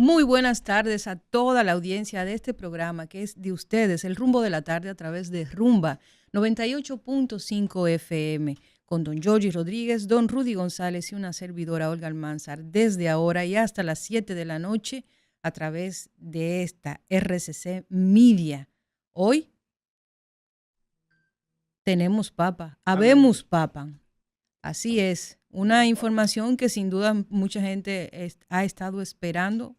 Muy buenas tardes a toda la audiencia de este programa que es de ustedes, El Rumbo de la Tarde a través de Rumba 98.5 FM, con don Georgie Rodríguez, don Rudy González y una servidora Olga Almanzar, desde ahora y hasta las 7 de la noche a través de esta RCC Media. Hoy tenemos papa, habemos papa. Así es, una información que sin duda mucha gente ha estado esperando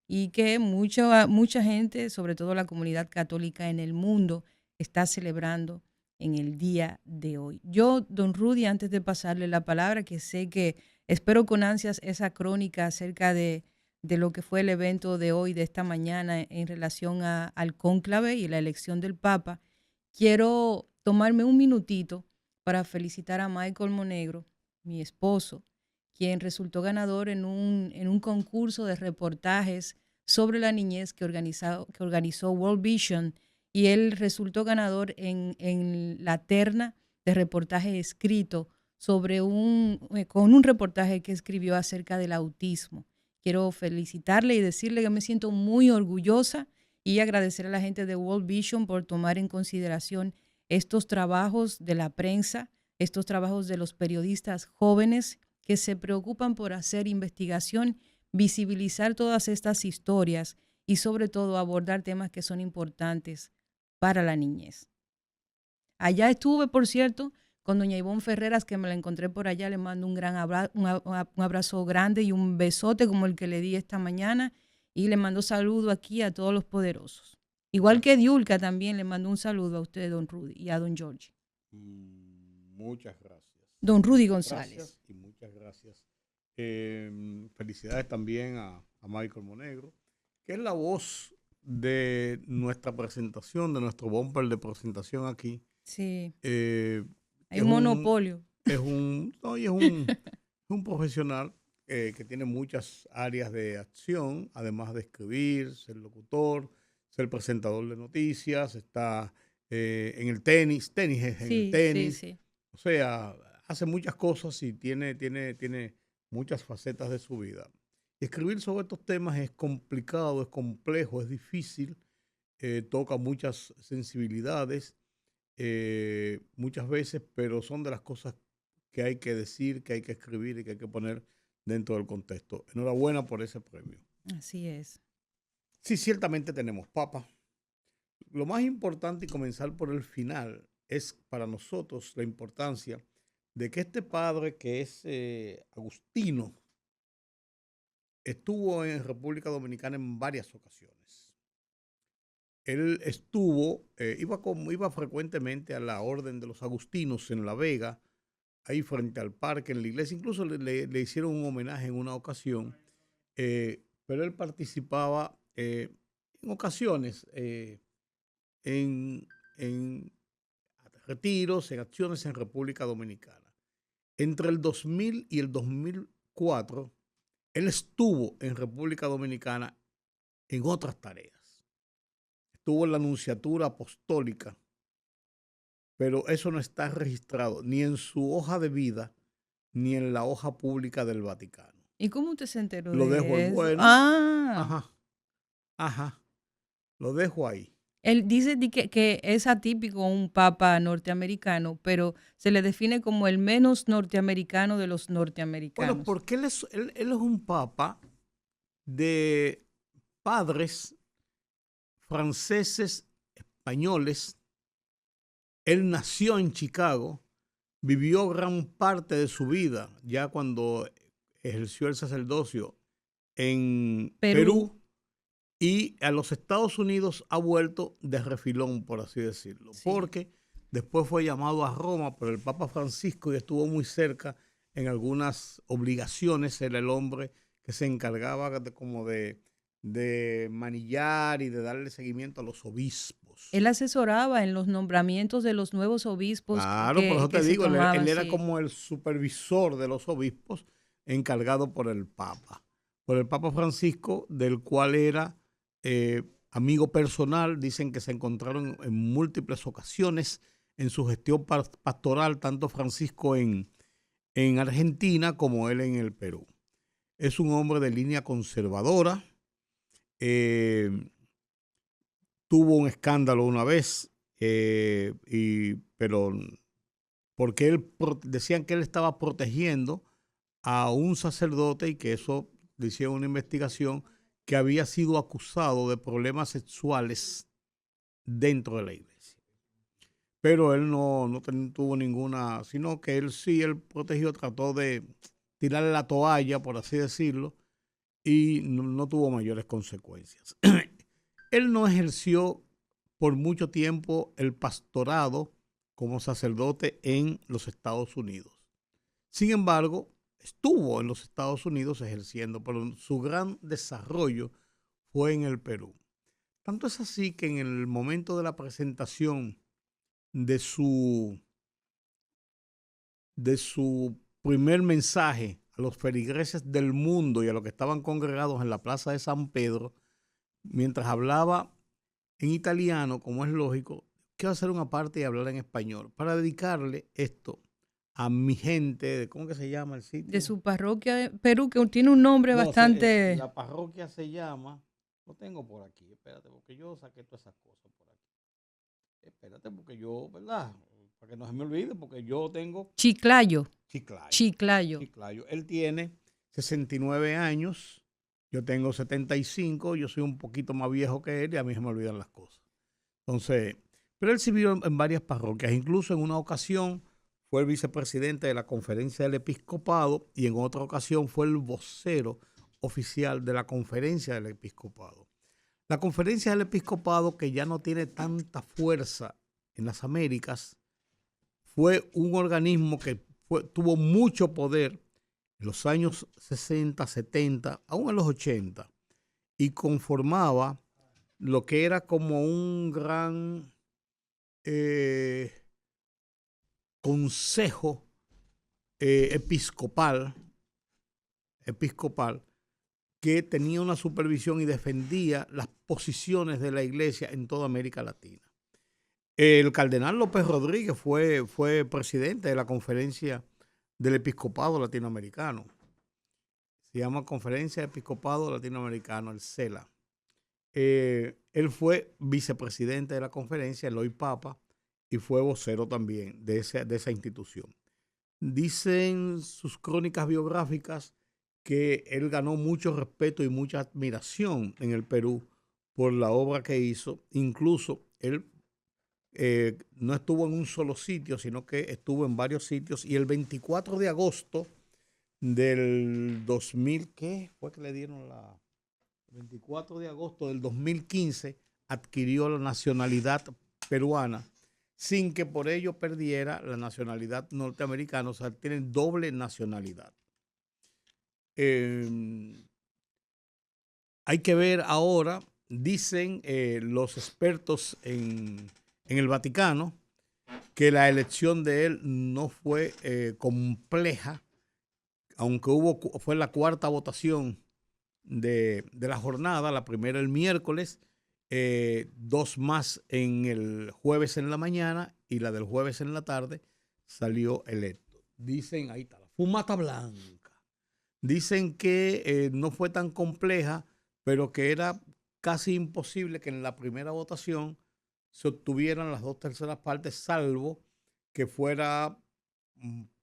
y que mucha gente, sobre todo la comunidad católica en el mundo, está celebrando en el día de hoy. Yo, don Rudy, antes de pasarle la palabra, que sé que espero con ansias esa crónica acerca de lo que fue el evento de hoy, de esta mañana, en relación al cónclave y la elección del Papa, quiero tomarme un minutito para felicitar a Michael Monegro, mi esposo, quien resultó ganador en un concurso de reportajes sobre la niñez que organizó World Vision, y él resultó ganador en la terna de reportaje escrito con un reportaje que escribió acerca del autismo. Quiero felicitarle y decirle que me siento muy orgullosa y agradecer a la gente de World Vision por tomar en consideración estos trabajos de la prensa, estos trabajos de los periodistas jóvenes que se preocupan por hacer investigación, visibilizar todas estas historias y sobre todo abordar temas que son importantes para la niñez. Allá estuve, por cierto, con doña Ivonne Ferreras, que me la encontré por allá. Le mando un gran un abrazo grande y un besote como el que le di esta mañana, y le mando saludo aquí a todos los poderosos. Igual que Diulca también le mando un saludo a usted, don Rudy, y a don George. Muchas gracias. Don Rudy González. Gracias y muchas gracias. Felicidades también a Michael Monegro, que es la voz de nuestra presentación, de nuestro bumper de presentación aquí. Sí. Hay un monopolio. Es un profesional que tiene muchas áreas de acción, además de escribir, ser locutor, ser presentador de noticias, está en el tenis. Sí. O sea, hace muchas cosas y tiene muchas facetas de su vida. Escribir sobre estos temas es complicado, es complejo, es difícil, toca muchas sensibilidades muchas veces, pero son de las cosas que hay que decir, que hay que escribir y que hay que poner dentro del contexto. Enhorabuena por ese premio. Así es. Sí, ciertamente tenemos papa. Lo más importante, y comenzar por el final, es para nosotros la importancia de que este padre, que es agustino, estuvo en República Dominicana en varias ocasiones. Él iba frecuentemente a la Orden de los Agustinos en La Vega, ahí frente al parque, en la iglesia. Incluso le hicieron un homenaje en una ocasión, pero él participaba en ocasiones en retiros, en acciones en República Dominicana. Entre el 2000 y el 2004, él estuvo en República Dominicana en otras tareas. Estuvo en la Nunciatura Apostólica, pero eso no está registrado ni en su hoja de vida ni en la hoja pública del Vaticano. ¿Y cómo usted se enteró de Lo dejo eso? bueno. Ajá. Lo dejo ahí. Él dice que es atípico un papa norteamericano, pero se le define como el menos norteamericano de los norteamericanos. Bueno, porque él es un papa de padres franceses, españoles. Él nació en Chicago, vivió gran parte de su vida, ya cuando ejerció el sacerdocio en Perú, y a los Estados Unidos ha vuelto de refilón, por así decirlo, sí, porque después fue llamado a Roma por el Papa Francisco y estuvo muy cerca en algunas obligaciones. Era el hombre que se encargaba de manillar y de darle seguimiento a los obispos. Él asesoraba en los nombramientos de los nuevos obispos. Claro, por eso te digo, él era como el supervisor de los obispos encargado por el Papa Francisco, del cual era amigo personal. Dicen que se encontraron en múltiples ocasiones en su gestión pastoral, tanto Francisco en Argentina como él en el Perú. Es un hombre de línea conservadora, eh, tuvo un escándalo una vez, pero porque decían que él estaba protegiendo a un sacerdote y que eso le hicieron una investigación que había sido acusado de problemas sexuales dentro de la iglesia. Pero él no tuvo ninguna, sino que él protegió, trató de tirarle la toalla, por así decirlo, y no tuvo mayores consecuencias. Él no ejerció por mucho tiempo el pastorado como sacerdote en los Estados Unidos. Sin embargo, estuvo en los Estados Unidos ejerciendo, pero su gran desarrollo fue en el Perú. Tanto es así que en el momento de la presentación de su primer mensaje a los feligreses del mundo y a los que estaban congregados en la plaza de San Pedro, mientras hablaba en italiano, como es lógico, quiero hacer una parte y hablar en español para dedicarle esto a mi gente, ¿cómo que se llama el sitio? De su parroquia de Perú, que tiene un nombre bastante... La parroquia se llama, lo tengo por aquí, espérate, porque yo saqué todas esas cosas por aquí. Espérate, porque yo, ¿verdad? Para que no se me olvide, porque yo tengo... Chiclayo. Chiclayo. Él tiene 69 años, yo tengo 75, yo soy un poquito más viejo que él y a mí se me olvidan las cosas. Entonces, pero él sirvió en varias parroquias, incluso en una ocasión fue el vicepresidente de la Conferencia del Episcopado y en otra ocasión fue el vocero oficial de la Conferencia del Episcopado. La Conferencia del Episcopado, que ya no tiene tanta fuerza en las Américas, fue un organismo que tuvo mucho poder en los años 60, 70, aún en los 80, y conformaba lo que era como un gran consejo episcopal que tenía una supervisión y defendía las posiciones de la iglesia en toda América Latina. El cardenal López Rodríguez fue presidente de la Conferencia del Episcopado Latinoamericano. Se llama Conferencia de Episcopado Latinoamericano, el CELA. Él fue vicepresidente de la conferencia, el hoy Papa, y fue vocero también de esa institución. Dicen sus crónicas biográficas que él ganó mucho respeto y mucha admiración en el Perú por la obra que hizo. Incluso él no estuvo en un solo sitio, sino que estuvo en varios sitios. Y el 24 de agosto del 2000, ¿qué fue que le dieron la...? El 24 de agosto del 2015 adquirió la nacionalidad peruana sin que por ello perdiera la nacionalidad norteamericana, o sea, tienen doble nacionalidad. Hay que ver ahora, dicen los expertos en el Vaticano, que la elección de él no fue compleja, aunque fue la cuarta votación de la jornada, la primera el miércoles, dos más en el jueves en la mañana y la del jueves en la tarde salió electo. Dicen, ahí está, la fumata blanca. Dicen que no fue tan compleja, pero que era casi imposible que en la primera votación se obtuvieran las 2/3 partes, salvo que fuera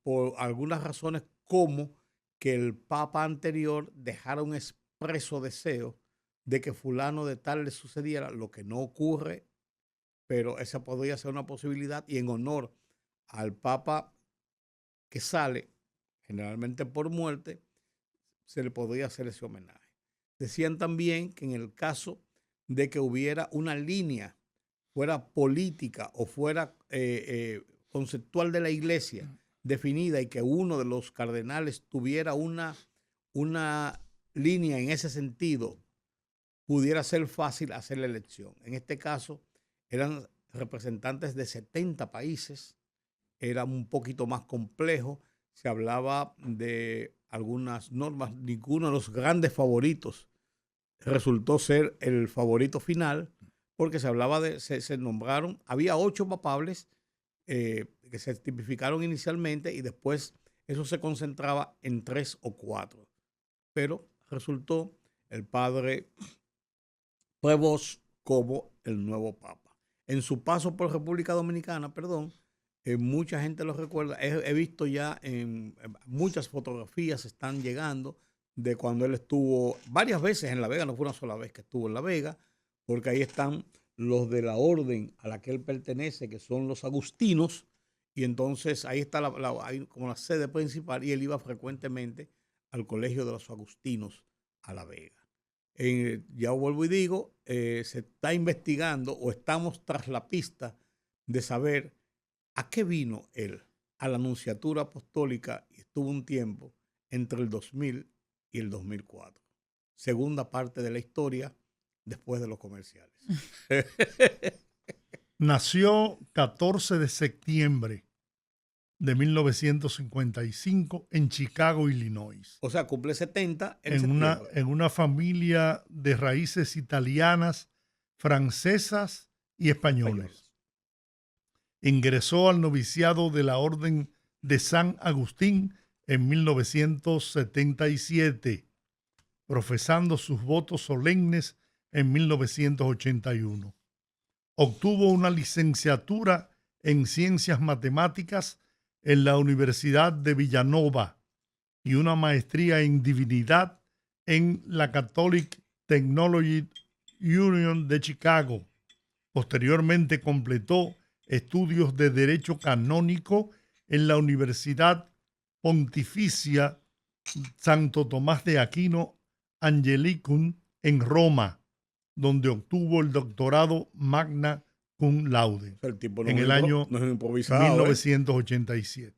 por algunas razones como que el Papa anterior dejara un expreso deseo de que fulano de tal le sucediera, lo que no ocurre, pero esa podría ser una posibilidad y en honor al Papa que sale, generalmente por muerte, se le podría hacer ese homenaje. Decían también que en el caso de que hubiera una línea, fuera política o fuera conceptual de la iglesia definida y que uno de los cardenales tuviera una línea en ese sentido, pudiera ser fácil hacer la elección. En este caso, eran representantes de 70 países, era un poquito más complejo, se hablaba de algunas normas, ninguno de los grandes favoritos resultó ser el favorito final, porque se hablaba se nombraron, había 8 papables que se tipificaron inicialmente y después eso se concentraba en 3 o 4. Pero resultó el padre Prevost como el nuevo Papa. En su paso por República Dominicana, mucha gente lo recuerda. He visto ya muchas fotografías están llegando de cuando él estuvo varias veces en La Vega, no fue una sola vez que estuvo en La Vega, porque ahí están los de la orden a la que él pertenece, que son los agustinos, y entonces ahí está ahí como la sede principal, y él iba frecuentemente al colegio de los agustinos a La Vega. Ya vuelvo y digo, se está investigando o estamos tras la pista de saber a qué vino él a la Nunciatura Apostólica y estuvo un tiempo entre el 2000 y el 2004. Segunda parte de la historia después de los comerciales. Nació 14 de septiembre de 1955 en Chicago, Illinois. O sea, cumple 70 en septiembre. En una familia de raíces italianas, francesas y españolas. Ingresó al noviciado de la Orden de San Agustín en 1977, profesando sus votos solemnes en 1981. Obtuvo una licenciatura en Ciencias Matemáticas en la Universidad de Villanova y una maestría en Divinidad en la Catholic Technology Union de Chicago. Posteriormente completó estudios de Derecho Canónico en la Universidad Pontificia Santo Tomás de Aquino Angelicum en Roma, donde obtuvo el doctorado magna cum laude en el año 1987.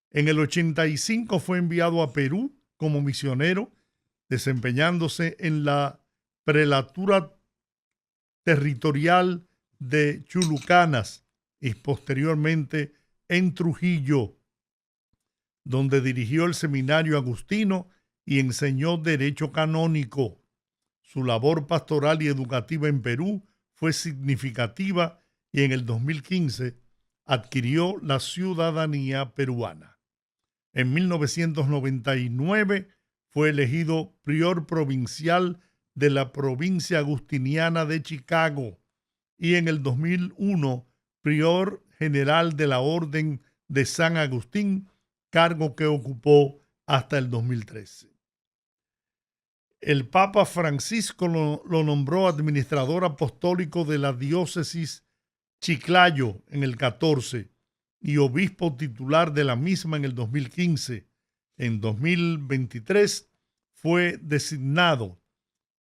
En el 85 fue enviado a Perú como misionero, desempeñándose en la prelatura territorial de Chulucanas y posteriormente en Trujillo, donde dirigió el seminario agustino y enseñó derecho canónico. Su labor pastoral y educativa en Perú fue significativa y en el 2015 adquirió la ciudadanía peruana. En 1999 fue elegido prior provincial de la provincia agustiniana de Chicago y en el 2001 prior general de la Orden de San Agustín, cargo que ocupó hasta el 2013. El Papa Francisco lo nombró administrador apostólico de la diócesis Chiclayo en el 14 y obispo titular de la misma en el 2015. En 2023 fue designado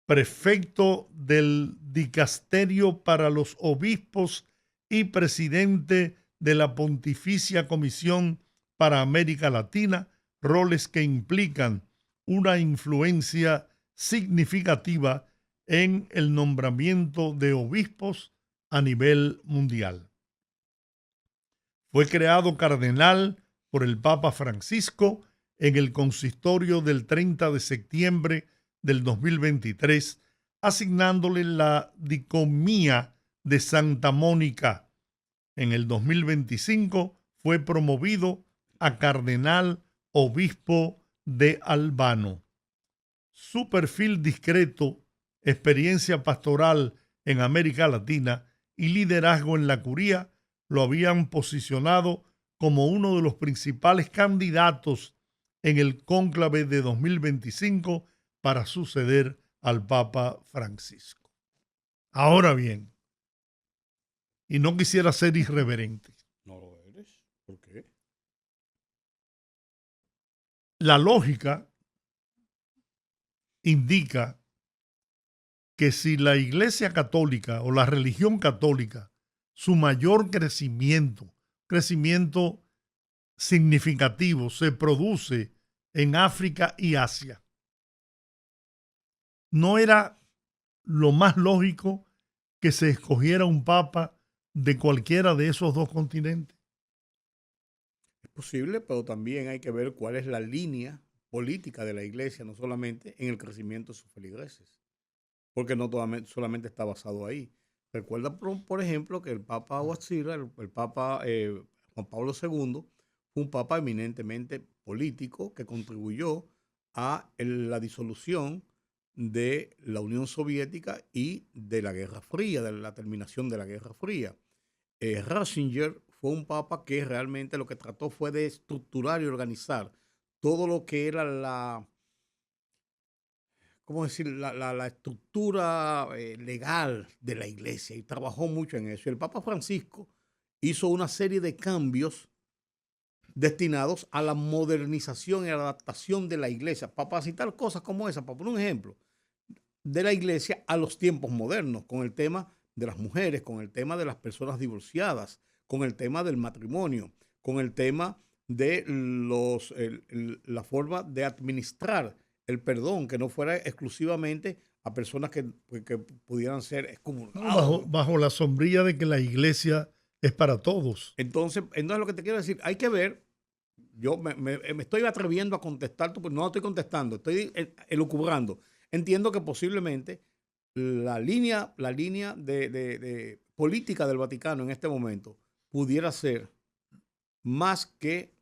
prefecto del dicasterio para los obispos y presidente de la Pontificia Comisión para América Latina, roles que implican una influencia significativa en el nombramiento de obispos a nivel mundial. Fue creado cardenal por el Papa Francisco en el consistorio del 30 de septiembre del 2023, asignándole la dicotomía de Santa Mónica. En el 2025 fue promovido a cardenal obispo de Albano. Su perfil discreto, experiencia pastoral en América Latina y liderazgo en la curía lo habían posicionado como uno de los principales candidatos en el cónclave de 2025 para suceder al Papa Francisco. Ahora bien, y no quisiera ser irreverente. No lo eres. ¿Por qué? La lógica indica que si la Iglesia Católica o la religión católica, su mayor crecimiento significativo se produce en África y Asia, ¿no era lo más lógico que se escogiera un papa de cualquiera de esos dos continentes? Es posible, pero también hay que ver cuál es la línea política de la iglesia, no solamente en el crecimiento de sus feligreses, porque no solamente está basado ahí. Recuerda, por ejemplo, que el Papa Huatzira, el Papa Juan Pablo II, fue un papa eminentemente político que contribuyó a la disolución de la Unión Soviética y de la Guerra Fría, de la terminación de la Guerra Fría. Ratzinger fue un papa que realmente lo que trató fue de estructurar y organizar todo lo que era ¿cómo decir? La estructura legal de la iglesia, y trabajó mucho en eso. Y el Papa Francisco hizo una serie de cambios destinados a la modernización y a la adaptación de la iglesia, para citar cosas como esa, para poner un ejemplo, de la iglesia a los tiempos modernos, con el tema de las mujeres, con el tema de las personas divorciadas, con el tema del matrimonio, con el tema de la forma de administrar el perdón, que no fuera exclusivamente a personas que pudieran ser excomulgados. Bajo la sombrilla de que la iglesia es para todos. Entonces lo que te quiero decir, hay que ver, yo me estoy atreviendo a contestar, no estoy contestando, estoy elucubrando. Entiendo que posiblemente la línea de política del Vaticano en este momento pudiera ser más que,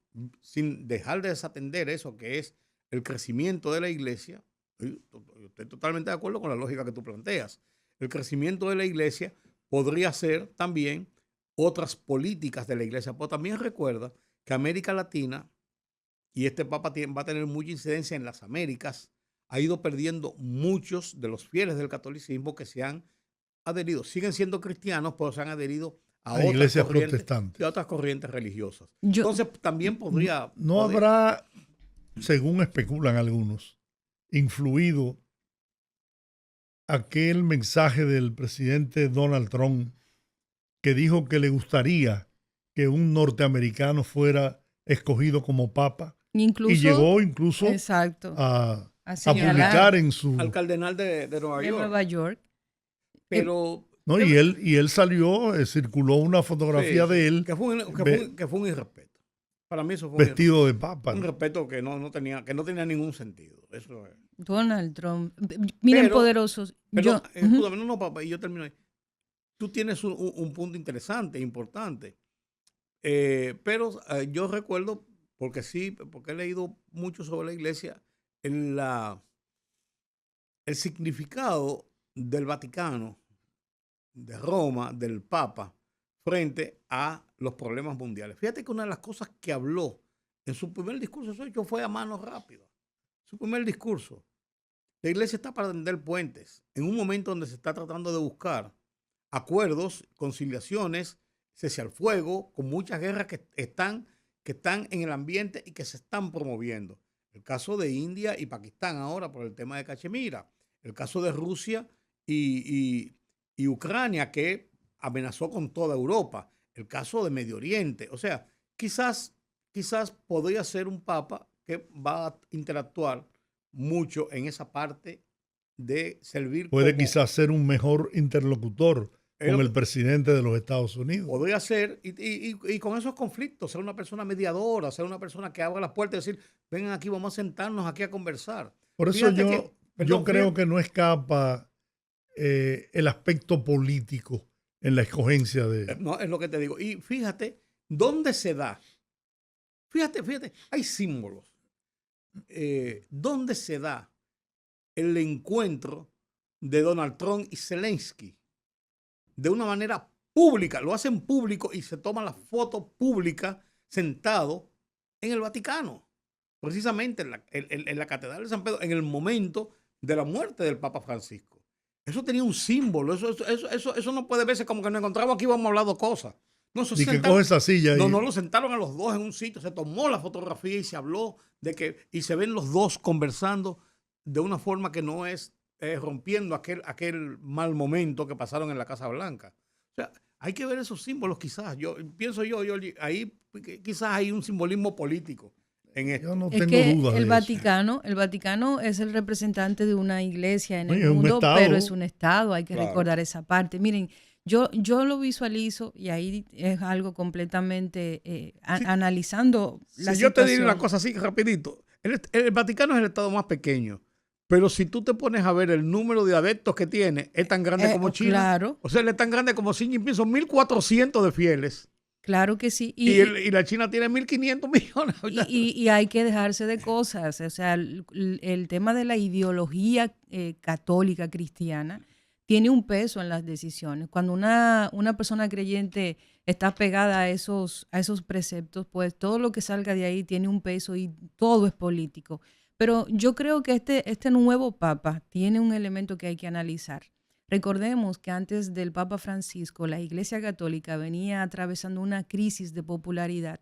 sin dejar de desatender eso que es el crecimiento de la iglesia. Yo estoy totalmente de acuerdo con la lógica que tú planteas. El crecimiento de la iglesia podría ser también otras políticas de la iglesia, pero también recuerda que América Latina, y este Papa va a tener mucha incidencia en las Américas, ha ido perdiendo muchos de los fieles del catolicismo que se han adherido, siguen siendo cristianos, pero se han adherido a otras iglesias corrientes, protestantes y a otras corrientes religiosas. Entonces también podría... No habrá, según especulan algunos, influido aquel mensaje del presidente Donald Trump que dijo que le gustaría que un norteamericano fuera escogido como papa, y llegó incluso a publicar en su... al cardenal de Nueva York. Pero... No, y él salió, circuló una fotografía de él. Que fue un irrespeto. Para mí eso fue vestido de papa. Un respeto que no tenía ningún sentido. Eso es. Donald Trump. Miren, poderosos. No, papá, y yo termino ahí. Tú tienes un punto interesante, importante. Pero yo recuerdo, porque he leído mucho sobre la iglesia, el significado del Vaticano, de Roma, del Papa, frente a los problemas mundiales. Fíjate que una de las cosas que habló en su primer discurso fue a mano rápida. Su primer discurso. La iglesia está para tender puentes en un momento donde se está tratando de buscar acuerdos, conciliaciones, cese al fuego, con muchas guerras que están en el ambiente y que se están promoviendo. El caso de India y Pakistán ahora por el tema de Cachemira. El caso de Rusia y Ucrania, que amenazó con toda Europa. El caso de Medio Oriente. O sea, quizás podría ser un papa que va a interactuar mucho en esa parte de servir. Puede quizás ser un mejor interlocutor con el presidente de los Estados Unidos. Podría ser, y con esos conflictos, ser una persona mediadora, ser una persona que abra las puertas y decir, vengan aquí, vamos a sentarnos aquí a conversar. Por eso yo creo que no escapa el aspecto político en la escogencia de... No, es lo que te digo. Y fíjate, ¿dónde se da? Fíjate, hay símbolos. ¿Dónde se da el encuentro de Donald Trump y Zelensky? De una manera pública, lo hacen público y se toma la foto pública sentado en el Vaticano, precisamente en la Catedral de San Pedro, en el momento de la muerte del Papa Francisco. Eso tenía un símbolo, eso no puede verse como que nos encontramos aquí y vamos hablando cosas. No, y que coge esa silla ahí. No, lo sentaron a los dos en un sitio, se tomó la fotografía y se habló y se ven los dos conversando de una forma que no es rompiendo aquel mal momento que pasaron en la Casa Blanca. O sea, hay que ver esos símbolos quizás. Pienso ahí quizás hay un simbolismo político en esto. Yo no tengo dudas el Vaticano es el representante de una iglesia en el mundo, estado, pero es un estado, hay que recordar esa parte. Miren, yo lo visualizo y ahí es algo completamente analizando la situación. Yo te diré una cosa así rapidito. El Vaticano es el estado más pequeño. Pero si tú te pones a ver el número de adeptos que tiene, es tan grande como China. Claro. O sea, él es tan grande como Xi Jinping, son 1.400 de fieles Claro que sí. Y la China tiene 1.500 millones. Y hay que dejarse de cosas. O sea, el tema de la ideología católica cristiana tiene un peso en las decisiones. Cuando una persona creyente está pegada a esos preceptos, pues todo lo que salga de ahí tiene un peso y todo es político. Pero yo creo que este nuevo Papa tiene un elemento que hay que analizar. Recordemos que antes del Papa Francisco, la Iglesia Católica venía atravesando una crisis de popularidad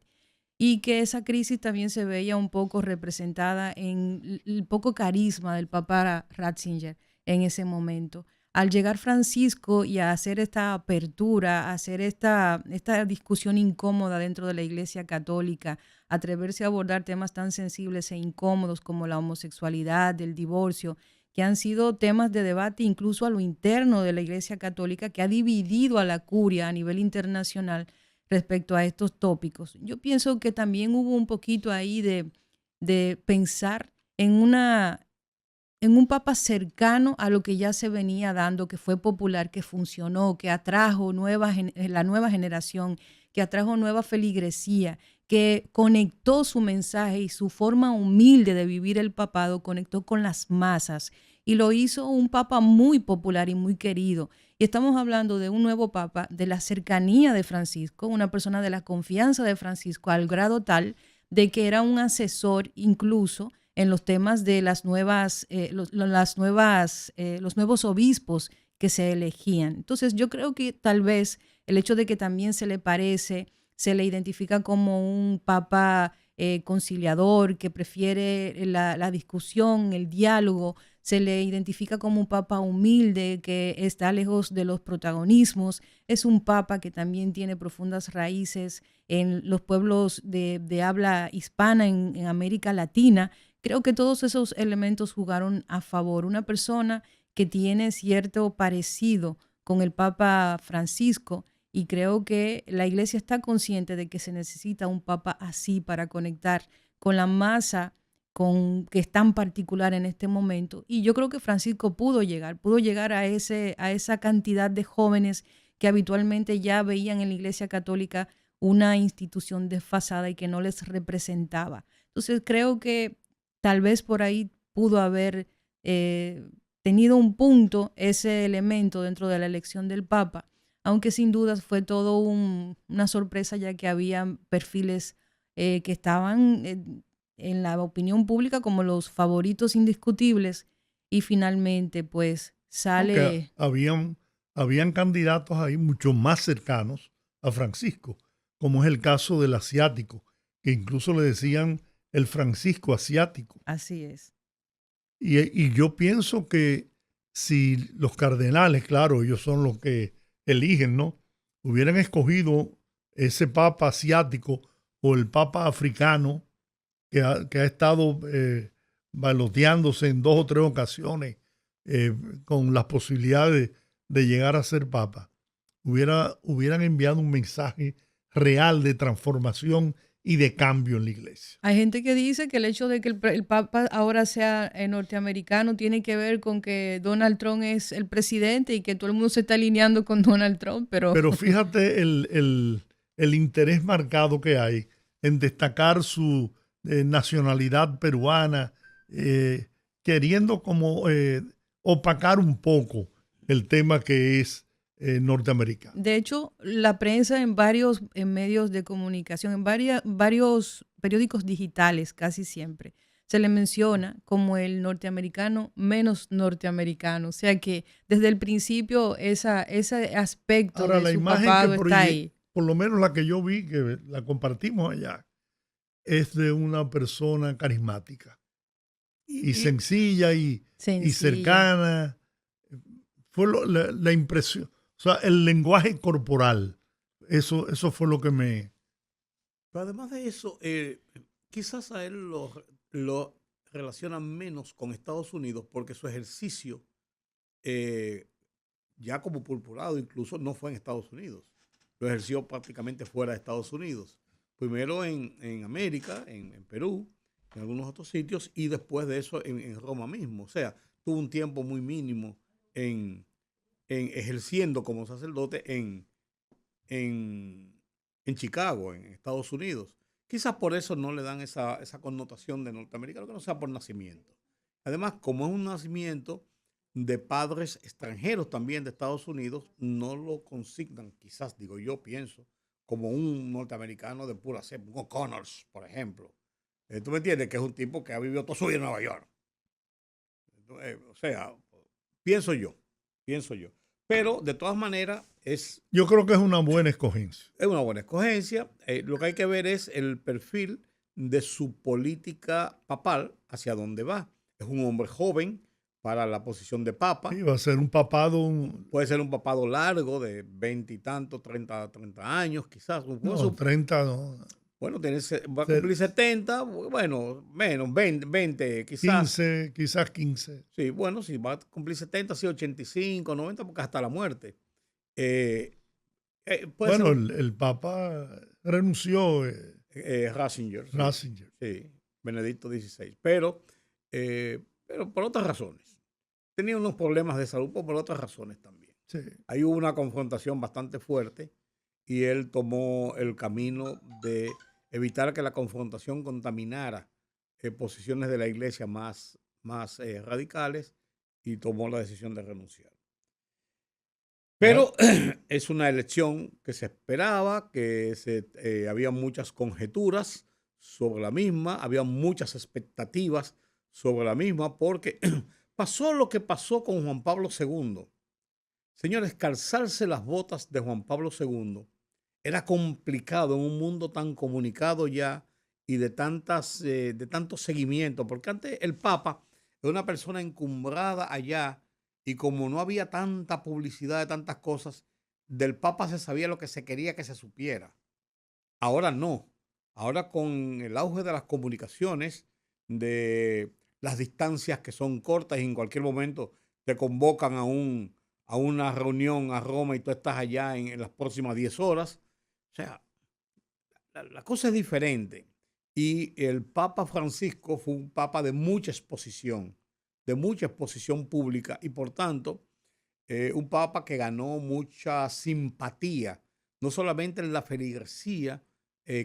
y que esa crisis también se veía un poco representada en el poco carisma del Papa Ratzinger en ese momento. Al llegar Francisco y a hacer esta apertura, a hacer esta discusión incómoda dentro de la Iglesia Católica, atreverse a abordar temas tan sensibles e incómodos como la homosexualidad, el divorcio, que han sido temas de debate incluso a lo interno de la Iglesia Católica, que ha dividido a la curia a nivel internacional respecto a estos tópicos. Yo pienso que también hubo un poquito ahí de pensar en un papa cercano a lo que ya se venía dando, que fue popular, que funcionó, que atrajo la nueva generación, que atrajo nueva feligresía, que conectó su mensaje y su forma humilde de vivir el papado, conectó con las masas y lo hizo un papa muy popular y muy querido. Y estamos hablando de un nuevo papa, de la cercanía de Francisco, una persona de la confianza de Francisco, al grado tal de que era un asesor incluso en los temas de los nuevos obispos que se elegían. Entonces yo creo que tal vez el hecho de que también se le identifica como un papa conciliador, que prefiere la discusión, el diálogo, se le identifica como un papa humilde, que está lejos de los protagonismos, es un papa que también tiene profundas raíces en los pueblos de habla hispana en América Latina. Creo que todos esos elementos jugaron a favor. Una persona que tiene cierto parecido con el Papa Francisco, y creo que la Iglesia está consciente de que se necesita un Papa así para conectar con la masa que es tan particular en este momento. Y yo creo que Francisco pudo llegar a esa cantidad de jóvenes que habitualmente ya veían en la Iglesia Católica una institución desfasada y que no les representaba. Entonces creo que tal vez por ahí pudo haber tenido un punto ese elemento dentro de la elección del Papa, aunque sin dudas fue todo una sorpresa, ya que había perfiles que estaban en la opinión pública como los favoritos indiscutibles y finalmente pues sale... Habían candidatos ahí mucho más cercanos a Francisco, como es el caso del asiático, que incluso le decían el Francisco asiático. Así es. Y yo pienso que si los cardenales, claro, ellos son los que eligen, ¿no? Hubieran escogido ese papa asiático o el papa africano que ha estado baloteándose en 2 o 3 ocasiones con las posibilidades de llegar a ser papa, hubieran enviado un mensaje real de transformación y de cambio en la iglesia. Hay gente que dice que el hecho de que el Papa ahora sea norteamericano tiene que ver con que Donald Trump es el presidente y que todo el mundo se está alineando con Donald Trump, Pero fíjate el interés marcado que hay en destacar su nacionalidad peruana, queriendo como opacar un poco el tema que es norteamericano. De hecho, la prensa en medios de comunicación, en varios periódicos digitales, casi siempre, se le menciona como el norteamericano menos norteamericano. O sea que desde el principio ese aspecto Ahora, de su papado está ahí. Por lo menos la que yo vi, que la compartimos allá, es de una persona carismática y sencilla y cercana. Fue la impresión. O sea, el lenguaje corporal, eso fue lo que me... Pero además de eso, quizás a él lo relacionan menos con Estados Unidos porque su ejercicio, ya como purpurado incluso, no fue en Estados Unidos. Lo ejerció prácticamente fuera de Estados Unidos. Primero en América, en Perú, en algunos otros sitios, y después de eso en Roma mismo. O sea, tuvo un tiempo muy mínimo en ejerciendo como sacerdote en en Chicago, en Estados Unidos. Quizás por eso no le dan esa connotación de norteamericano, que no sea por nacimiento. Además, como es un nacimiento de padres extranjeros también de Estados Unidos, no lo consignan, quizás, digo yo, pienso, como un norteamericano de pura cepa, un O'Connors, por ejemplo. ¿Tú me entiendes? Que es un tipo que ha vivido toda su vida en Nueva York. O sea, pienso yo. Pero, de todas maneras, yo creo que es una buena escogencia. Es una buena escogencia. Lo que hay que ver es el perfil de su política papal, hacia dónde va. Es un hombre joven para la posición de papa. Sí, va a ser un papado. Puede ser un papado largo de 20 y tantos, 30 años, quizás. No, 30 no. Bueno, va a cumplir 70, bueno, menos, 20 quizás. 15, quizás 15. Sí, bueno, si va a cumplir 70, sí, 85, 90, porque hasta la muerte. Bueno, el Papa renunció. Ratzinger. Sí. Ratzinger. Sí, Benedicto XVI. Pero por otras razones. Tenía unos problemas de salud, pero por otras razones también. Sí. Ahí hubo una confrontación bastante fuerte y él tomó el camino de evitar que la confrontación contaminara posiciones de la iglesia más radicales y tomó la decisión de renunciar. Pero es una elección que se esperaba, que había muchas conjeturas sobre la misma, había muchas expectativas sobre la misma, porque pasó lo que pasó con Juan Pablo II. Señores, calzarse las botas de Juan Pablo II era complicado en un mundo tan comunicado ya y de tanto seguimiento, porque antes el Papa era una persona encumbrada allá y como no había tanta publicidad de tantas cosas, del Papa se sabía lo que se quería que se supiera. Ahora no. Ahora con el auge de las comunicaciones, de las distancias que son cortas y en cualquier momento te convocan a una reunión a Roma y tú estás allá en las próximas 10 horas. O sea, la cosa es diferente. Y el Papa Francisco fue un papa de mucha exposición pública y por tanto un papa que ganó mucha simpatía, no solamente en la feligresía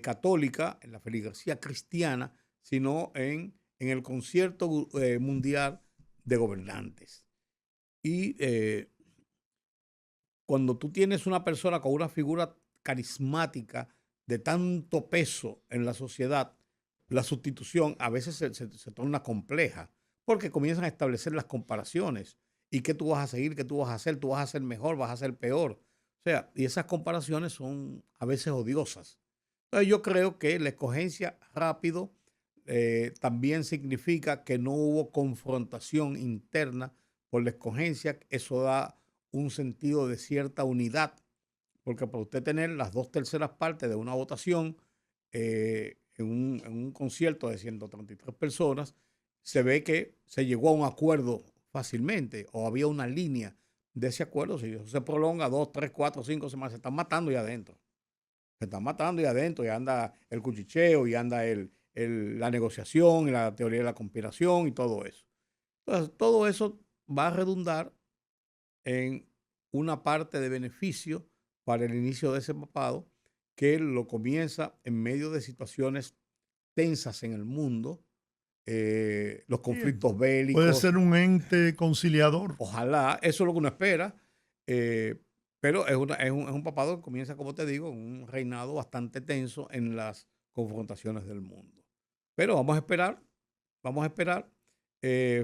católica, en la feligresía cristiana, sino en el concierto mundial de gobernantes. Y cuando tú tienes una persona con una figura carismática de tanto peso en la sociedad, la sustitución a veces se torna compleja porque comienzan a establecer las comparaciones. ¿Y qué tú vas a seguir? ¿Qué tú vas a hacer? ¿Tú vas a ser mejor? ¿Vas a ser peor? O sea, y esas comparaciones son a veces odiosas. Entonces yo creo que la escogencia rápido también significa que no hubo confrontación interna por la escogencia. Eso da un sentido de cierta unidad, porque para usted tener las 2/3 partes de una votación en un concierto de 133 personas, se ve que se llegó a un acuerdo fácilmente o había una línea de ese acuerdo. Si eso se prolonga 2, 3, 4, 5 semanas, se están matando ya adentro. Se están matando ya adentro y anda el cuchicheo y anda la negociación y la teoría de la conspiración y todo eso. Entonces, todo eso va a redundar en una parte de beneficio para el inicio de ese papado, que lo comienza en medio de situaciones tensas en el mundo, los conflictos bélicos. Puede ser un ente conciliador. Ojalá, eso es lo que uno espera, pero es un papado que comienza, como te digo, un reinado bastante tenso en las confrontaciones del mundo. Pero vamos a esperar.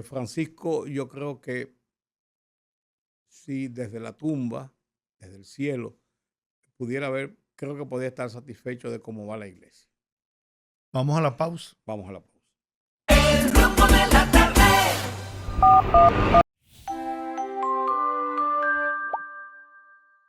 Francisco, yo creo que si desde la tumba, desde el cielo, pudiera ver, creo que podría estar satisfecho de cómo va la iglesia. Vamos a la pausa. Vamos a la pausa. El rumbo de la tarde.